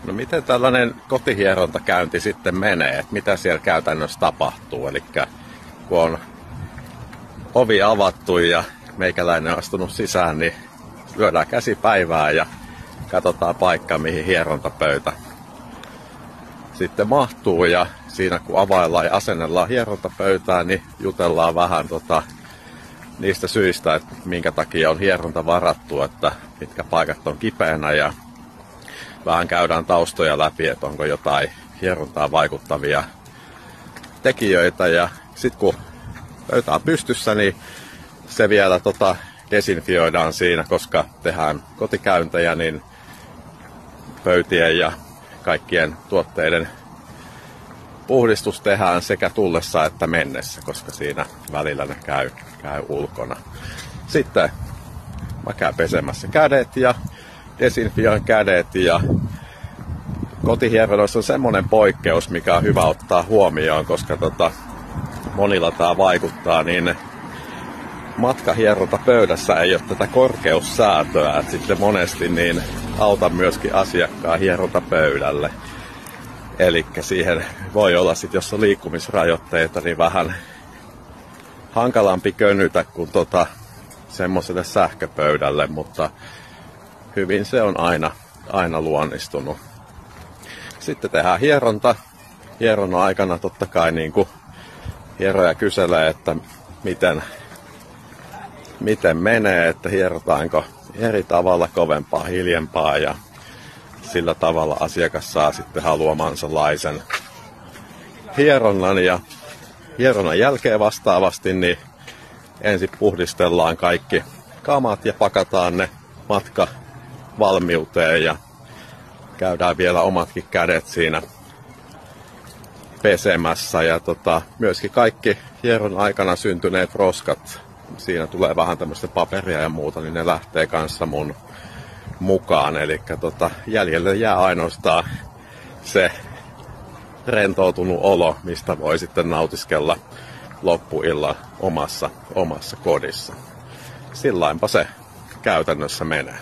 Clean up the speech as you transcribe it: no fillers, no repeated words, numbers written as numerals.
No miten tällainen kotihierontakäynti sitten menee? Et mitä siellä käytännössä tapahtuu? Eli kun on ovi avattu ja meikäläinen on astunut sisään, niin lyödään käsipäivää ja katsotaan paikka, mihin hierontapöytä sitten mahtuu. Ja siinä kun availlaan ja asennellaan hierontapöytää, niin jutellaan vähän niistä syistä, että minkä takia on hieronta varattu, että mitkä paikat on kipeänä ja vähän käydään taustoja läpi, että onko jotain hierontaan vaikuttavia tekijöitä. Ja sitten kun pöytä on pystyssä, niin se vielä desinfioidaan siinä, koska tehdään kotikäyntejä, niin pöytien ja kaikkien tuotteiden puhdistus tehdään sekä tullessa että mennessä, koska siinä välillä ne käy ulkona. Sitten mä käyn pesemässä kädet ja desinfioin kädet, ja kotihieronnoissa on semmoinen poikkeus, mikä on hyvä ottaa huomioon, koska monilla tää vaikuttaa, niin matkahierontapöydässä ei ole tätä korkeussäätöä, että sitten monesti niin auta myöskin asiakkaan hierontapöydälle. Eli siihen voi olla sitten, jos on liikkumisrajoitteita, niin vähän hankalampi könytä kuin semmoiselle sähköpöydälle, mutta hyvin se on aina luonnistunut. Sitten tehdään hieronta. Hieronnan aikana totta kai niin kuin hieroja kyselee, että miten menee, että hierotaanko eri tavalla, kovempaa, hiljempaa, ja sillä tavalla asiakas saa sitten haluamansa laisen hieronnan. Ja hieronnan jälkeen vastaavasti niin ensin puhdistellaan kaikki kamat ja pakataan ne matkavalmiuteen ja käydään vielä omatkin kädet siinä pesemässä. Ja myöskin kaikki hieron aikana syntyneet roskat, siinä tulee vähän tämmöistä paperia ja muuta, niin ne lähtee kanssa mun mukaan. Eli jäljelle jää ainoastaan se rentoutunut olo, mistä voi sitten nautiskella loppuillan omassa kodissa. Sillainpa se käytännössä menee.